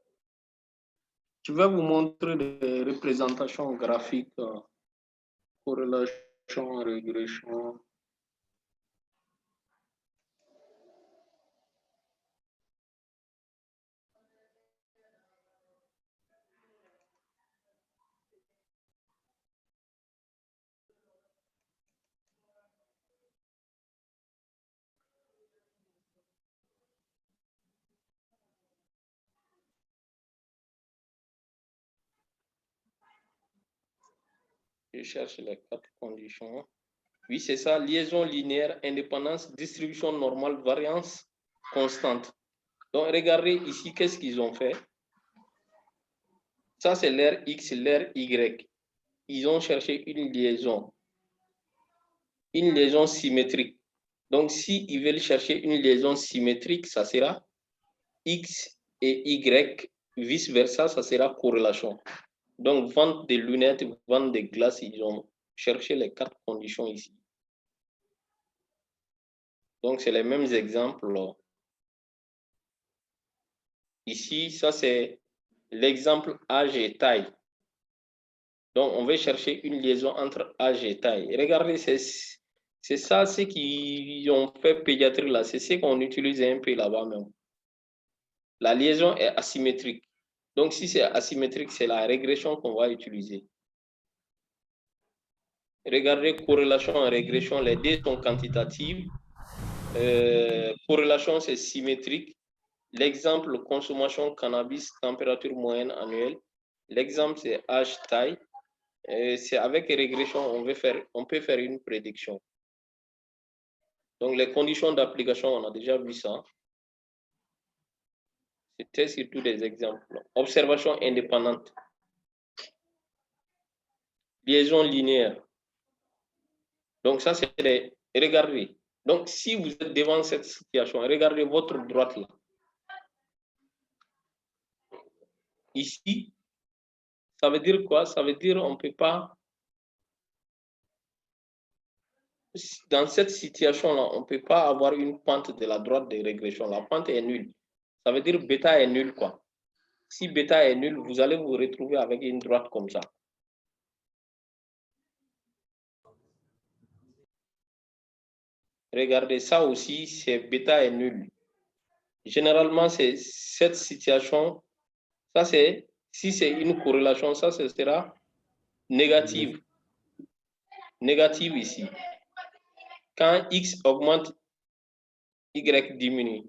Je vais vous montrer des représentations graphiques, corrélation, régression. Je cherche les 4 conditions. Oui, c'est ça. Liaison linéaire, indépendance, distribution normale, variance constante. Donc, regardez ici, qu'est-ce qu'ils ont fait? Ça, c'est l'air X, l'air Y. Ils ont cherché une liaison symétrique. Donc, s'ils veulent chercher une liaison symétrique, ça sera X et Y, vice-versa, ça sera corrélation. Donc, vente des lunettes, vente des glaces, ils ont cherché les 4 conditions ici. Donc, c'est les mêmes exemples. Ici, ça, c'est l'exemple âge et taille. Donc, on va chercher une liaison entre âge et taille. Regardez, c'est ça ce qu'ils ont fait pédiatrie là. C'est ce qu'on utilise un peu là-bas même. La liaison est asymétrique. Donc, si c'est asymétrique, c'est la régression qu'on va utiliser. Regardez, corrélation et régression, les deux sont quantitatives. Corrélation, c'est symétrique. L'exemple, consommation cannabis, température moyenne annuelle. L'exemple, c'est âge, taille. C'est avec régression, on peut faire une prédiction. Donc, les conditions d'application, on a déjà vu ça. C'était surtout des exemples. Observation indépendante. Liaison linéaire. Donc, ça, c'est les... Regardez. Donc, si vous êtes devant cette situation, regardez votre droite là. Ici, ça veut dire quoi? Ça veut dire on ne peut pas... Dans cette situation-là, on ne peut pas avoir une pente de la droite de régression. La pente est nulle. Ça veut dire bêta est nul, quoi. Si bêta est nul, vous allez vous retrouver avec une droite comme ça. Regardez ça aussi, c'est bêta est nul. Généralement, c'est cette situation, ça c'est, si c'est une corrélation, ça ce sera négative. Négative ici. Quand X augmente, Y diminue.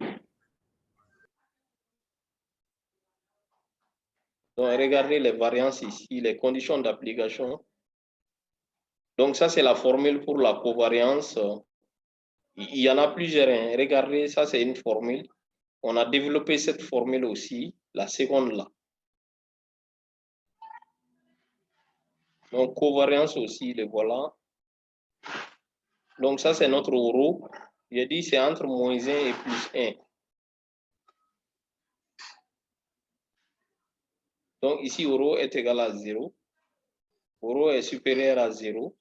Donc, regardez les variances ici, les conditions d'application. Donc, ça, c'est la formule pour la covariance. Il y en a plusieurs. Hein. Regardez, ça, c'est une formule. On a développé cette formule aussi, la seconde là. Donc, covariance aussi, le voilà. Donc, ça, c'est notre rho. J'ai dit c'est entre moins 1 et plus 1. Donc, ici, rho est égal à 0. Rho est supérieur à 0.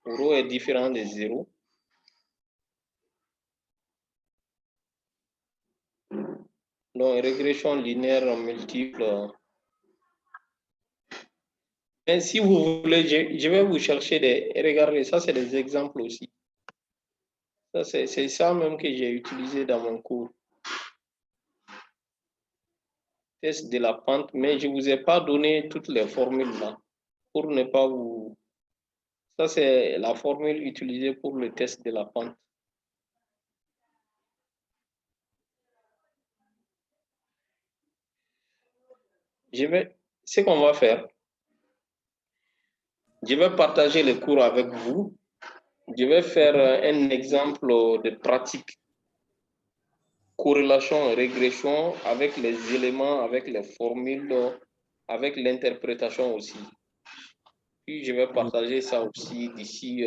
Rho est différent de 0. Donc, régression linéaire multiple. Mais si vous voulez, je vais vous chercher des... Regardez, ça, c'est des exemples aussi. C'est ça même que j'ai utilisé dans mon cours. Test de la pente, mais je ne vous ai pas donné toutes les formules là, pour ne pas vous... Ça, c'est la formule utilisée pour le test de la pente. Ce qu'on va faire, je vais partager le cours avec vous. Je vais faire un exemple de pratique. Corrélation et régression avec les éléments, avec les formules, avec l'interprétation aussi. Puis je vais partager ça aussi d'ici...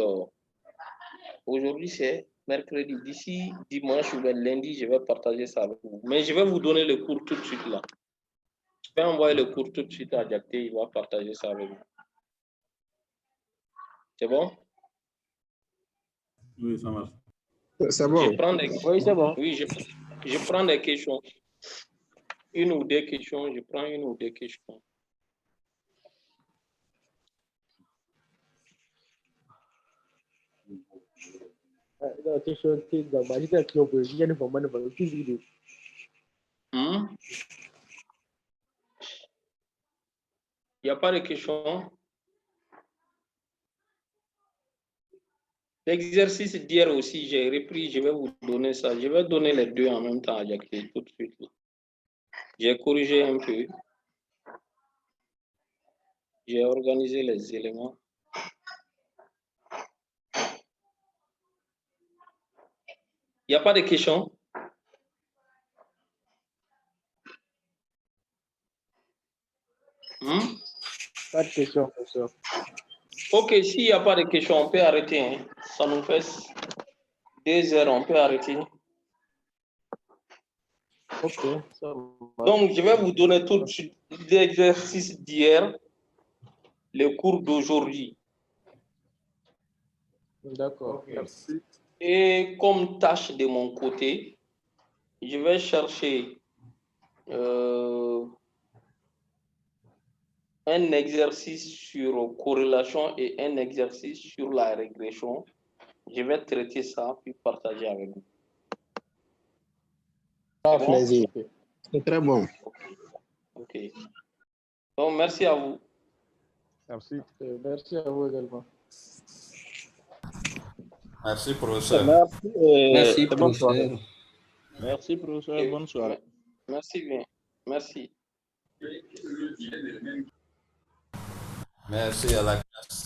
Aujourd'hui, c'est mercredi. D'ici dimanche ou lundi, je vais partager ça avec vous. Mais je vais vous donner le cours tout de suite là. Je vais envoyer le cours tout de suite à Diakté. Il va partager ça avec vous. C'est bon? Oui, ça marche. C'est bon. Oui, c'est bon. Oui, je prends des questions. Une ou deux questions. Je prends une ou deux questions. Il n'y a pas de questions. L'exercice d'hier aussi, j'ai repris, je vais vous donner ça. Je vais donner les deux en même temps à Jacqueline tout de suite. J'ai corrigé un peu. J'ai organisé les éléments. Il n'y a pas de questions? Pas de question, professeur. Ok, s'il n'y a pas de questions, on peut arrêter. Hein. Ça nous fait 2 heures, on peut arrêter. Ok, ça va. Donc, je vais vous donner tout de suite l'exercice d'hier, le cours d'aujourd'hui. D'accord, merci. Et comme tâche de mon côté, je vais chercher un exercice sur corrélation et un exercice sur la régression. Je vais traiter ça puis partager avec vous. Ah, bon? plaisir. C'est très bon. Ok. Donc, merci à vous. Merci. Merci à vous également. Merci, professeur. Merci, bonne soirée. professeur. Merci, professeur. Et- Bonne soirée. Merci bien. Merci. Merci à la classe.